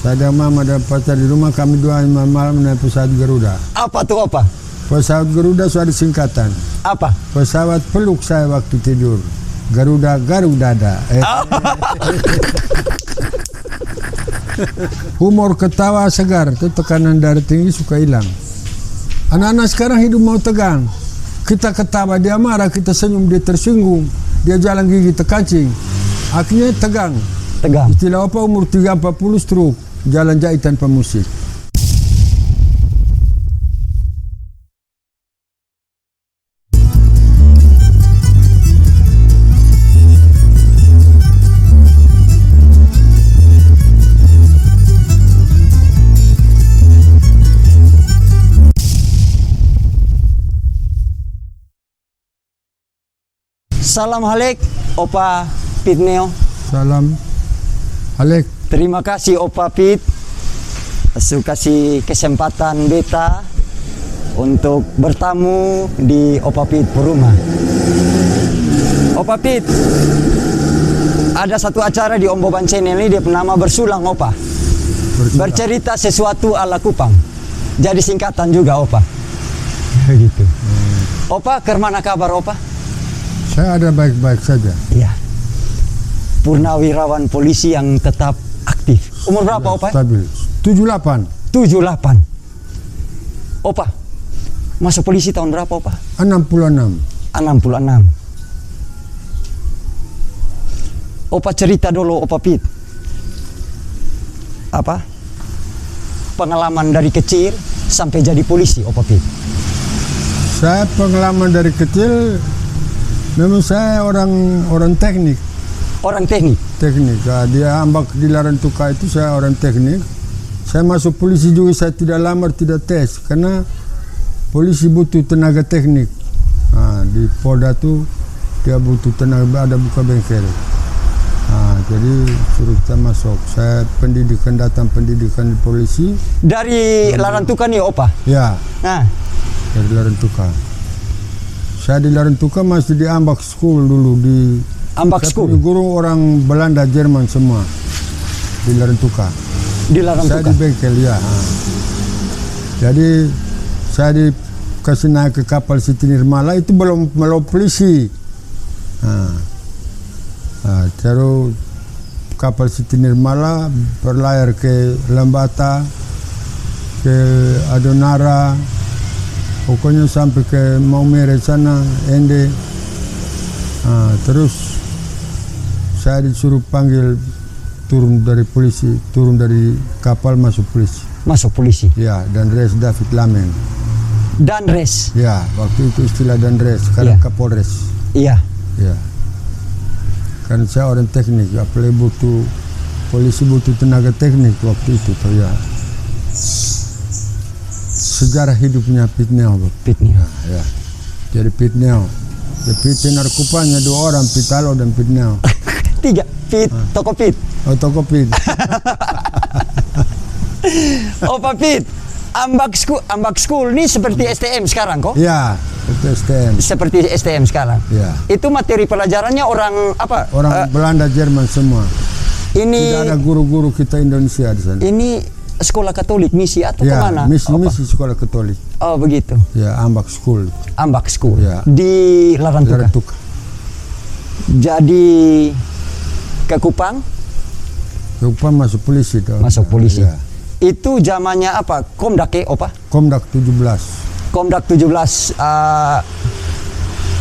Saya ada mama dan pacar di rumah, kami dua malam naik pesawat Garuda. Apa tuh opa? Pesawat Garuda sudah singkatan. Apa? Pesawat peluk saya waktu tidur. Garuda Garudada. Humor ketawa segar, itu tekanan darah tinggi suka hilang. Anak-anak sekarang hidup mau tegang. Kita ketawa, dia marah, kita senyum, dia tersinggung. Dia jalan gigi terkancing. Akhirnya tegang. Istilah apa umur 3-40 stroke. Jalan jahit tanpa musik. Salam halek, Opa Pitneo. Salam halek. Terima kasih Opa Pit, kasih kesempatan beta untuk bertamu di Opa Pit Puruma. Opa Pit, ada satu acara di Omboban Channel ini, dia bernama Bersulang Opa. Bercerita sesuatu ala Kupang. Jadi singkatan juga Opa. Gitu. Opa, kemana kabar Opa? Saya ada baik-baik saja. Iya. Purnawirawan polisi yang tetap aktif. Umur berapa Opa? Stabil. 78. 78. Opa, masuk polisi tahun berapa Opa? 66. 66. Opa cerita dulu Opa Pit. Apa? Pengalaman dari kecil sampai jadi polisi Opa Pit. Saya pengalaman dari kecil, memang saya orang teknik. Orang teknik? Teknik. Dia ambak di Larantuka itu saya orang teknik. Saya masuk polisi juga, saya tidak lamar, tidak tes. Karena polisi butuh tenaga teknik. Nah, di Polda itu dia butuh tenaga, ada buka bengkel. Nah, jadi suruh kita masuk. Saya datang pendidikan di polisi. Dari Larantuka nih Opa? Ya. Nah. Dari Larantuka. Saya di Larantuka masih di Ambak School dulu di Ambak School. Guru orang Belanda, Jerman semua di Larantuka. Di Larantuka. Saya di bengkel ya. Jadi saya dikasih naik ke kapal Siti Nirmala, itu belum polisi. Terus kapal Siti Nirmala berlayar ke Lambata, ke Adonara. Pokoknya sampai ke Maumere sana, Ende. Terus saya disuruh panggil turun dari polisi, turun dari kapal masuk polisi. Masuk polisi? Ya, Danres David Lamen. Danres? Ya, waktu itu istilah Danres, sekarang Kapolres. Iya. Ya. Kan saya orang teknik, apalagi polisi butuh tenaga teknik waktu itu tuh ya. Sejarah hidupnya Pitneo. Pitneo. Ya. Jadi Pitneo. Pit narkopanya 2 orang, Pitalo dan Pitneo. 3, Pit, Toko Pit. Oh, Toko Pit. Opa Pit, Ambak School ini seperti STM sekarang kok? Ya, itu STM. Seperti STM sekarang? Ya. Itu materi pelajarannya orang apa? Orang Belanda, Jerman semua. Ini tidak ada guru-guru kita Indonesia di sana. Ini sekolah Katolik misi atau ya, kemana? Misi sekolah Katolik. Oh begitu. Ya, Ambak School. Ambak School. Ya. Di Larantuka. Jadi ke Kupang? Ke Kupang masuk polisi. Masuk polisi. Ya. Itu zamannya apa? Komdak Opa? Komdak 17. Komdak 17.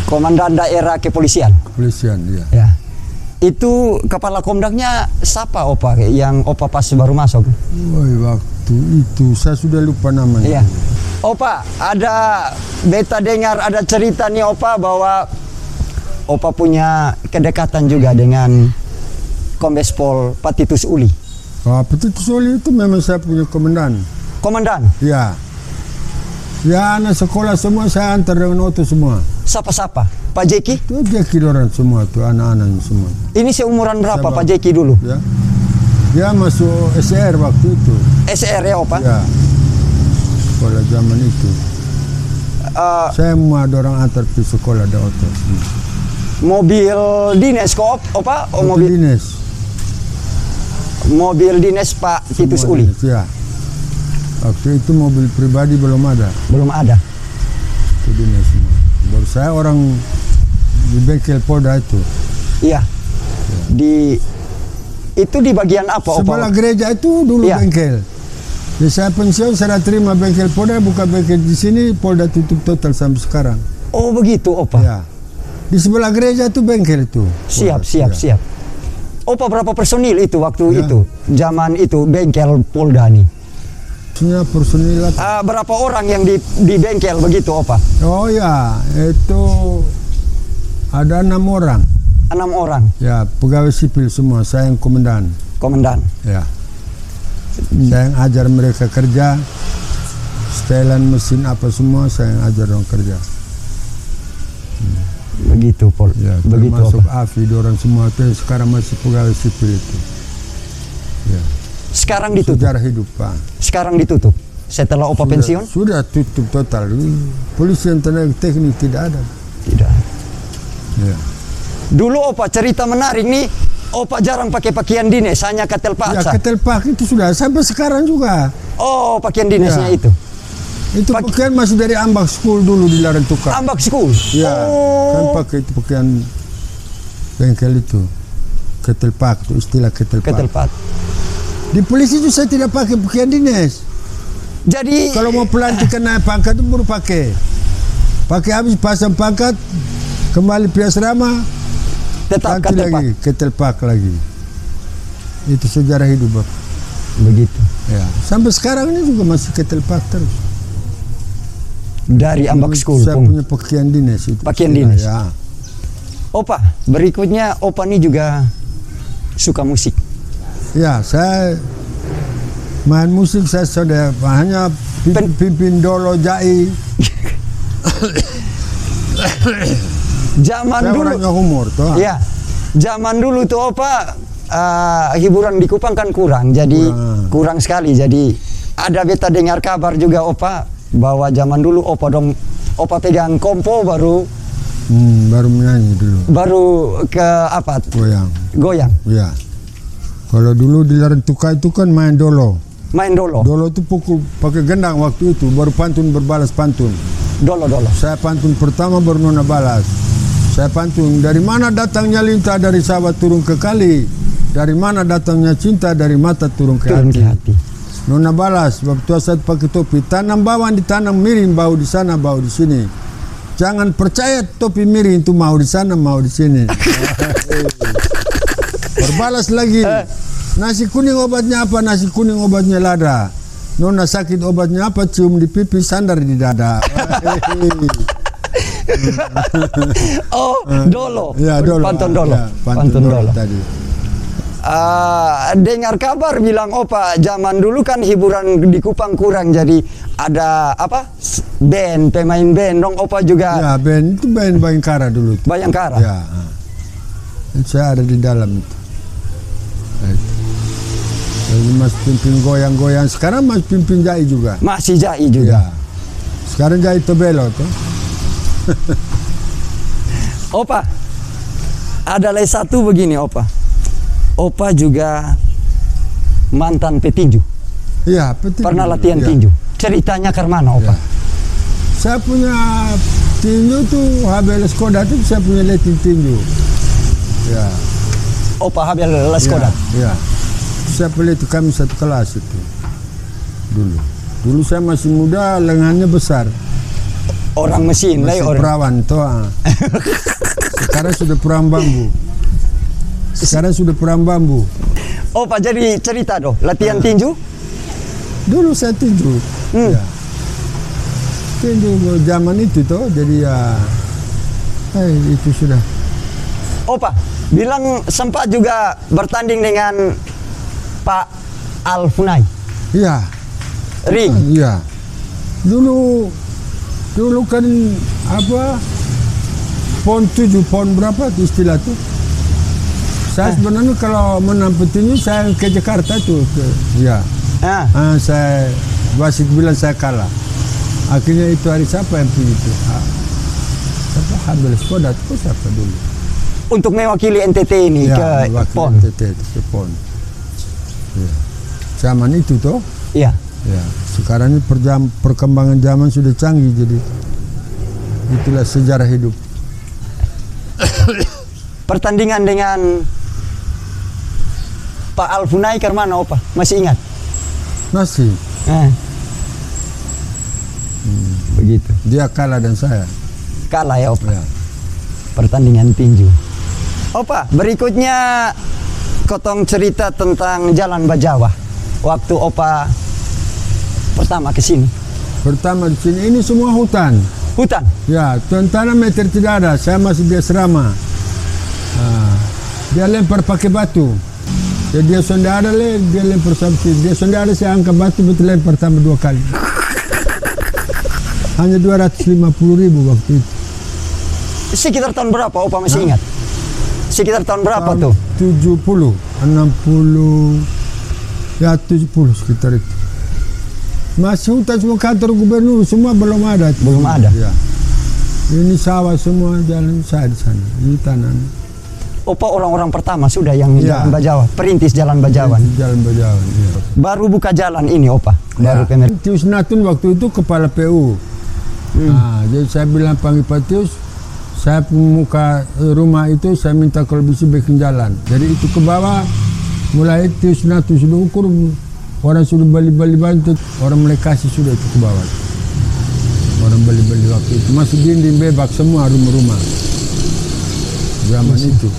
Komandan Daerah Kepolisian. Kepolisian, iya. Ya. Itu kepala komdaknya siapa Opa yang Opa pas baru masuk? Woi, waktu itu saya sudah lupa namanya. Iya. Opa, beta dengar ada cerita nih Opa bahwa Opa punya kedekatan juga dengan Kombes Pol Patitus Uli. Patitus Uli itu memang saya punya komandan. Komandan? Ya. Ya, anak sekolah semua saya antar dengan auto semua. Siapa? Pak Jeki? Itu Jeki orang semua tuh, anak-anak semua. Ini seumuran berapa Pak Jeki dulu? Ya. Dia masuk SR waktu itu. SR ya Opa? Ya. Sekolah zaman itu. Saya mau ada orang antar di sekolah ada auto. Mobil dinas kok Opa? Mobil dinas. mobil dinas Pak Titus Semua Uli. dinas, ya. Waktu itu mobil pribadi belum ada. Belum ada. Itu dinas semua. Baru saya orang di bengkel Polda itu. Iya. Itu di bagian apa, Opa? Sebelah gereja itu dulu Iya. bengkel. Jadi saya pensiun, saya terima bengkel Polda, buka bengkel di sini, Polda tutup total sampai sekarang. Oh begitu, Opa. Ya. Di sebelah gereja itu bengkel itu. Siap, Polda, siap, ya. siap. Opa berapa personil itu waktu Ya. itu? Zaman itu bengkel Polda nih. Maksudnya personil apa? Berapa orang yang di bengkel begitu, Opa? Oh ya, itu ada 6 orang. 6 orang. Ya, pegawai sipil semua. Saya yang komandan. Komandan. Ya. Saya yang ajar mereka kerja. Setelan mesin apa semua saya yang ajar orang kerja. Begitu, Pol. Ya, Begitu, termasuk Opa. Afi, orang semua itu sekarang masih pegawai sipil itu. Ya. Sekarang ditutup. Sejarah hidup, Pak. Sekarang ditutup. Setelah Opa pensiun? Sudah tutup total. Polisi dan tenaga teknik tidak ada. Tidak. Ya. Dulu Opa cerita menarik nih. Opa jarang pakai pakaian dinas, hanya ketel Ya, paksa. ketel pak itu sudah sampai sekarang juga. Oh, pakaian dinasnya Ya. itu. Itu pakaian masih dari Ambak School dulu di Larang Tukar. Ambak School. Ya, kan Oh. pakai itu pakaian bengkel itu. Ketel pak itu istilah ketel pak. Ketel pak. Di polisi itu saya tidak pakai pakaian dinas. Jadi Kalau mau pelantikan naik pangkat itu baru pakai. Pakai habis pasang pangkat, kembali pi asrama, tetap ganti ketel pak. lagi, ketel pak lagi. Itu sejarah hidup, Bapak. Begitu. Ya, sampai sekarang ini juga masih ketel pak terus. Dari Ambak School. Saya Pung. punya pakaian dinas itu. Pakaian istilah, dinas. Ya. Opa, berikutnya Opa ini juga suka musik. Ya, saya main musik saya sudah hanya pimpin dolo jai. Zaman Saya dulu. orangnya humor toh. Ya, zaman dulu tuh Opa hiburan di Kupang kan kurang, jadi kurang sekali. Jadi ada beta dengar kabar juga Opa bahwa zaman dulu Opa pegang kompo baru Baru menyanyi dulu. baru ke apa? Goyang. Goyang, Ya. Kalau dulu di Larang Tukar itu kan main dolo. main dolo, Dolo itu pukul pakai gendang waktu itu, baru pantun berbalas pantun. dolo. Saya pantun pertama baru nona balas. Saya pantun, dari mana datangnya lintah dari sawah turun ke kali. Dari mana datangnya cinta dari mata turun ke turun hati. ke hati. Nona balas, waktu tua saat pakai topi, tanam bawang ditanam miring, bau di sana, bau di sini. Jangan percaya topi miring itu mau di sana, mau di sini. Berbalas lagi. Nasi kuning obatnya apa? Nasi kuning obatnya lada. Nona sakit obatnya apa? Cium di pipi, sandar di dada. Oh, dolo. Ya, dolo. Pantun dolo. Ya, pantun dolo. tadi. Dengar kabar bilang Opa zaman dulu kan hiburan di Kupang kurang, jadi ada apa band, pemain band dong Opa juga. Ya, band itu band Bayangkara dulu. Bayangkara. Ya. Saya ada di dalam itu. Jadi mas pimpin goyang-goyang. Sekarang mas pimpin jai juga. Masih jai juga. Ya. Sekarang jai tobelo tuh. Opa, ada lagi satu begini Opa. Opa juga mantan petinju. Iya, petinju. Pernah latihan Ya. tinju. Ceritanya ke mana Opa? Ya. Saya punya tinju tuh Habel Skoda tuh saya punya letting tinju. Ya. Opa Habel Leskodat. Ya. Saya pelatih kami satu kelas itu. Dulu saya masih muda, lengannya besar. Orang mesin, Masih orang. perawan toh. Sekarang sudah perawan bambu. Opa jadi cerita dong, latihan tinju? Dulu saya tinju. Ya. Tinju zaman itu toh, jadi ya itu sudah. Opa, bilang sempat juga bertanding dengan Pak Alfunai. Iya. Ring. Iya. Dulu kan apa? Pon 7, pon berapa tuh istilah tuh? Saya sebenarnya kalau menang petinju saya ke Jakarta tuh. Iya. Saya wasit bilang saya kalah. Akhirnya itu hari siapa yang pilih itu? Siapa? Habel Skoda itu siapa dulu? Untuk mewakili NTT ini Ya, ke PON. NTT ke PON. Ya. Zaman itu toh. Iya. Ya. Sekarang ini perkembangan zaman sudah canggih, jadi itulah sejarah hidup. Pertandingan dengan Pak Alfunai Karmana, Opa masih ingat? Masih. Begitu. Dia kalah dan saya Kalah ya, Opa. ya. Pertandingan tinju. Opa, berikutnya kotong cerita tentang Jalan Bajawa. Waktu Opa pertama ke sini. Pertama di sini ini semua hutan. Hutan. Ya, tentara meter tidak ada. Saya masih di asrama. Dia lempar pakai batu. Ya, dia sonda ada dia lempar sampai. Dia sonda ada, saya angkat batu betul lempar tambah 2 kali. Hanya 250.000 waktu itu. Sekitar tahun berapa, Opa masih ingat? Sekitar tahun berapa tuh? 70, 60, ya 70 sekitar itu. Masih hutan, semua kantor gubernur semua belum ada. Belum ada. Ya. Ini sawah semua, jalan saya di sana, ini tanah. Opa orang-orang pertama sudah yang Ya. Jalan Bajawa, perintis Jalan Bajawan. Jalan Bajawan. Ya. Baru buka jalan ini, Opa. Baru pemerintah. Tius Natun waktu itu kepala PU. Jadi saya bilang panggil Pak Tius, saya pemuka rumah itu saya minta kalau bisa bikin jalan. Jadi itu ke bawah, mulai Tius Natun sudah ukur, orang sudah beli-beli bantu, orang mulai kasih sudah itu ke bawah. Orang beli-beli waktu itu masih dinding bebak semua rumah-rumah. Zaman itu.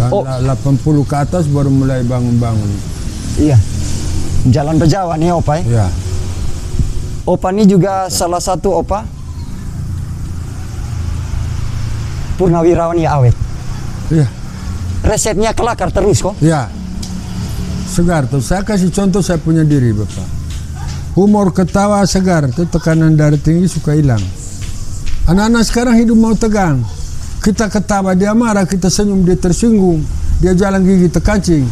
Tahun 80 ke atas baru mulai bangun-bangun. Iya. Jalan Bajawa nih, Opa. Ya. Opa ini juga salah satu, Opa, purnawirawan yang awet. Ya. Resepnya kelakar terus kok. Ya. Segar tuh. Saya kasih contoh saya punya diri, Bapak. Humor, ketawa, segar. Itu tekanan darah tinggi suka hilang. Anak-anak sekarang hidup mau tegang. Kita ketawa, dia marah. Kita senyum, dia tersinggung. Dia jalan gigi terkancing.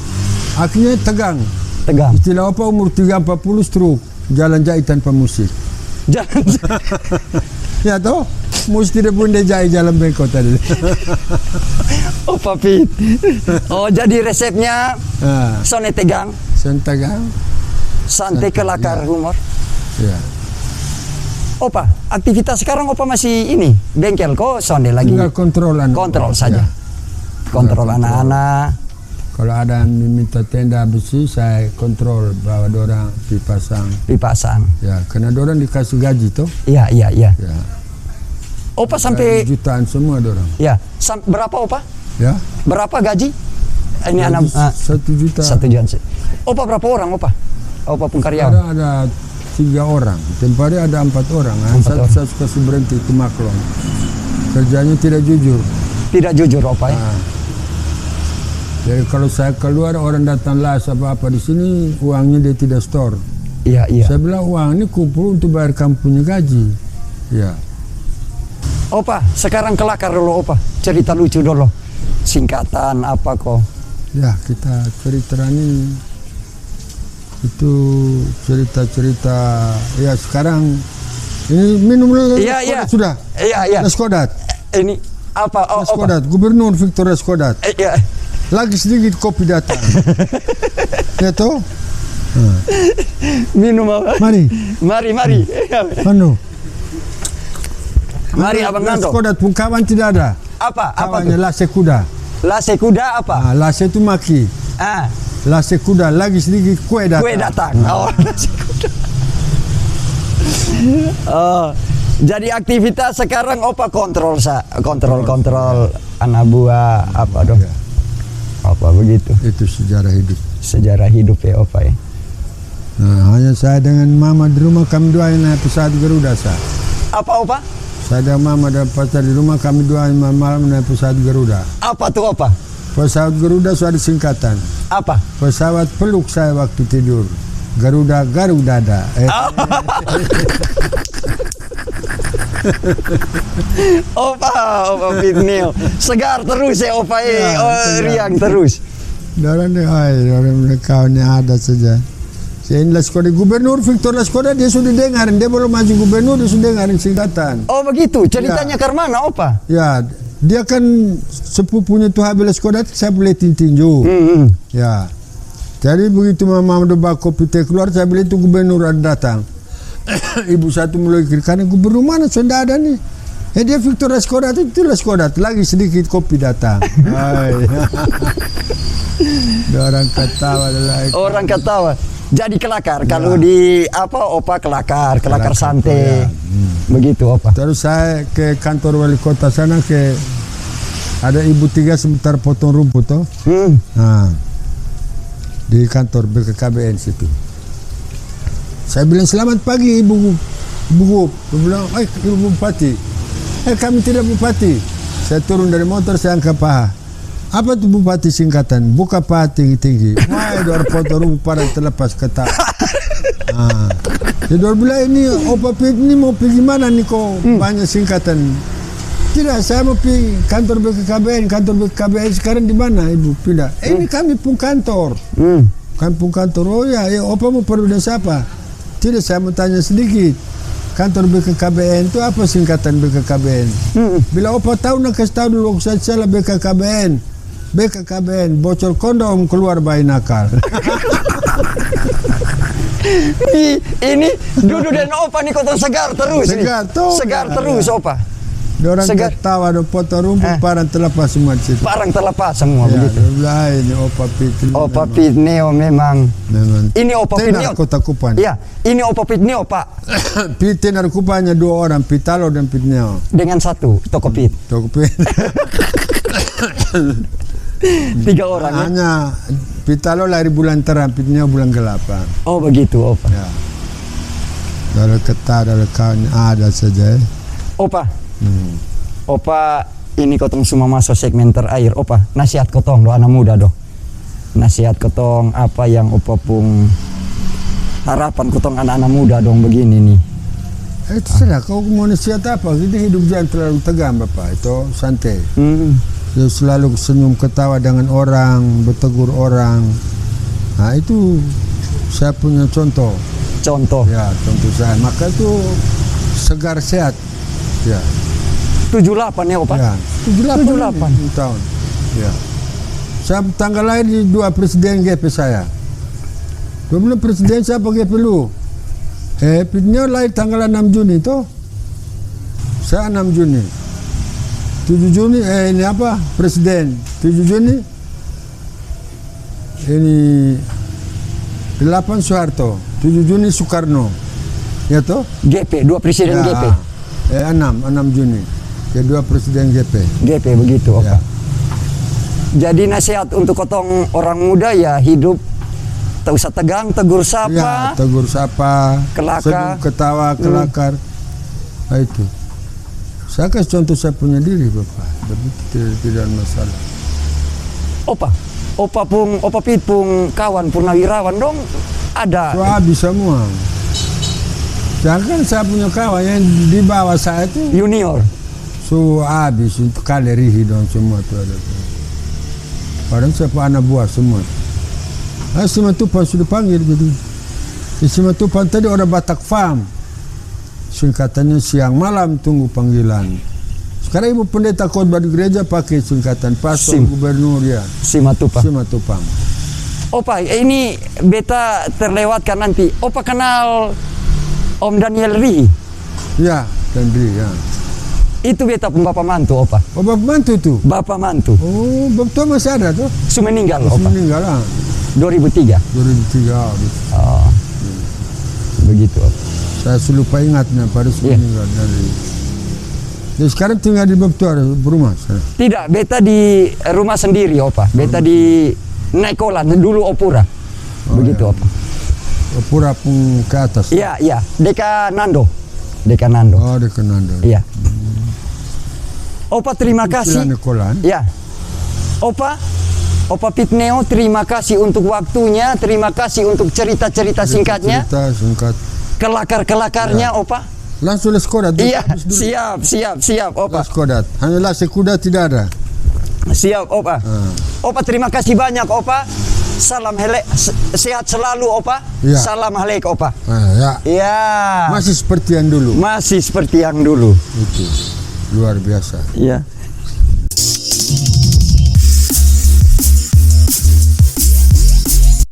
Akhirnya tegang. Tegang. Istilah apa umur 3-40 stroke. Jalan jahit tanpa musik. Jalan. Ya toh? Mesti dia pun dia jahit jalan bengkok tadi. Opa Pit. Oh, jadi resepnya sone tegang. Sen tegang. Santai kelakar, ya. humor. Ya. Opa, aktivitas sekarang Opa masih ini bengkel kok sonde lagi. Tinggal kontrol anak. Kontrol saja. Ya. Kontrol anak-anak. Kalau ada yang minta tenda besi, saya kontrol bawa dorang dipasang. Dipasang. Ya, karena dorang dikasih gaji toh. Iya. Ya. Opa sampai jutaan semua dorang. ya. Berapa Opa? Ya. Berapa gaji? Ini Gaji anak 1 juta. 1 juta. Opa berapa orang, Opa? Opa pun karyawan. Ada 3 orang. Tempatnya ada 4 orang. Saya suka berhenti itu maklum. Kerjanya tidak jujur. Tidak jujur, Opa ya. Jadi kalau saya keluar orang datang las apa-apa di sini uangnya dia tidak store. Iya. Saya bilang uang ini kumpul untuk bayar kamu punya gaji. Ya. Opa, sekarang kelakar dulu, Opa. Cerita lucu dulu. Singkatan apa kok? Ya, kita cerita ini itu cerita-cerita ya sekarang ini minum dulu. Iya. Sudah. Iya. Leskodat. Ini apa? Oh, Leskodat. Gubernur Victor Leskodat. Iya. Lagi sedikit kopi datang. Ya toh? Minum apa? Mari. Anu. Mari Abang Nando. Leskodat pun kawan tidak ada. Apa Kawannya tuh? lase kuda. Lase kuda apa? Lase itu maki. Lase kuda lagi sedikit kue datang. Kue datang. Oh, lase kuda. Oh, jadi aktivitas sekarang Opa kontrol anak buah apa dong? Ya. Apa begitu? Itu sejarah hidup. Sejarah hidup ya, Opa ya. Nah, hanya saya dengan mama di rumah kami doain naik pesawat Garuda saya. Apa, Opa? Saya dan mama dan pacar di rumah kami doain malam naik pesawat Garuda. Apa tuh, Opa? Pesawat Garuda sudah ada singkatan. Apa? Pesawat peluk saya waktu tidur. Garuda Garudada. Opa Fitnil. Segar terus ya, Opa ya. Riang terus. Orang kawannya ada saja. Saya Leskodat, Gubernur Victor Leskodat dia sudah dengarin, dia belum maju gubernur dia sudah dengarin singkatan. Oh begitu, ceritanya ke mana, Opa? Ya, dia kan sepupunya tuh Habib Leskodat, saya boleh tinju. Ya, Jadi begitu Mama udah kopi teh keluar, saya bilang itu gubernur ada datang. Ibu satu mulai kiri kanan, gubernur mana sudah ada nih? Dia Victor Skodat, itulah Skodat. Lagi sedikit kopi datang. Orang ketawa. Orang ketawa. Jadi kelakar. Kalau di Opa kelakar santai. Ya. Begitu Opa. Terus saya ke kantor wali kota sana, ada ibu 3 sebentar potong rumput toh. Nah, di kantor BKKBN situ. Saya bilang selamat pagi ibu. Dia bilang, ibu bupati. Kami tidak bupati. Saya turun dari motor, saya angkat paha. Apa itu bupati singkatan? Buka paha tinggi-tinggi. Wah, orang potong rumput pada terlepas ketawa. Jadi dia bilang, ini Opa Pit ini mau pergi mana nih kok banyak singkatan? Tidak, saya mau pergi kantor BKKBN. Kantor BKKBN sekarang di mana ibu? Pindah. Ini kami pun kantor. Kami pun kantor. Oh ya, Opa mau pergi dengan siapa? Tidak, saya mau tanya sedikit. Kantor BKKBN itu apa singkatan BKKBN? Bila Opa tahu nak kasih tahu dulu saya salah BKKBN. BKKBN bocor kondom keluar bayi nakal. Ini Dudu dan Opa nih kotong segar terus. Segar terus Opa. Orang ketawa, ada potong rumput, parang terlepas semua situ. Parang terlepas semua begitu. Ini Opa Pit. Opa Pit Neo memang. Ini Opa Pit Neo. Kota Kupang. Iya, ini Opa Pit Neo Pak. Pit Neo Kupangnya 2 orang, Pitalo dan Pit Neo. Dengan satu toko Pit. 3 orang. Hanya Pitalo lahir bulan terang, Pit Neo bulan gelap. Oh begitu Opa. Ya. Dari keta, dari kawan ada saja. Opa. Opa ini kotong semua masuk segmen terakhir. Opa nasihat kotong do anak muda do. Nasihat kotong apa yang Opa pun harapan kotong anak-anak muda dong begini nih. Itu sudah kau mau nasihat apa? Kita hidup jangan terlalu tegang Bapak. Itu santai. Selalu senyum ketawa dengan orang, bertegur orang. Nah itu saya punya contoh. Ya contoh saya. Maka itu segar sehat. Ya. 78 ya Opa? Ya, 78 tahun. Ya. Saya tanggal lahir di 2 presiden GP saya. 2 presiden siapa GP lu? Pitnya lahir tanggal 6 Juni toh. Saya 6 Juni. 7 Juni ini apa? Presiden. 7 Juni. Ini 8 Soeharto. 7 Juni Soekarno. Ya toh? GP, 2 presiden GP. 6 Juni. Kedua presiden GP begitu Opa. Ya. Jadi nasihat untuk kotong orang muda ya hidup tak usah tegang, tegur sapa. Ya, tegur sapa, kelakar, senyum, ketawa, kelakar. Nah, itu. Saya kasih contoh saya punya diri Bapak. Tidak masalah. Opa Pit pun kawan purnawirawan dong ada. So habis semua. Jangan saya punya kawan yang di bawah saya itu junior. So habis untuk kalerihi dong semua tu ada. Padahal siapa anak buah semua. Simatupang sudah panggil jadi. Simatupang tadi orang Batak Farm. Singkatannya siang malam tunggu panggilan. Sekarang ibu pendeta khotbah di gereja pakai singkatan pastor gubernur ya. Simatupang. Opa ini beta terlewatkan nanti. Opa kenal Om Daniel Ri? Ya, dan Ri ya. Itu beta pun bapak mantu Opa. Oh bapak mantu tuh? Bapak mantu. Oh bapak masih ada tuh? Sudah meninggal Opa. Meninggal lah. 2003. Oh, begitu Opa. Saya lupa ingatnya pada meninggal dari. Jadi sekarang tinggal di rumah. Tidak, beta di rumah sendiri Opa. Beta di Naikolan dulu Opura. Begitu Opa. Opura pun ke atas. Iya. Deka Nando. Oh, Deka Nando. Iya. Opa terima kasih. Ya. Opa Pit Neo terima kasih untuk waktunya, terima kasih untuk cerita-cerita singkatnya. Cerita singkat. Kelakar-kelakarnya ya. Opa. Langsung les kodat. Iya, siap Opa. Les kodat. Hanya sekuda tidak ada. Siap Opa. Opa terima kasih banyak Opa. Salam sehat selalu Opa. Ya. Salam haleik Opa. Ya. Masih seperti yang dulu. Itu. Luar biasa. Iya.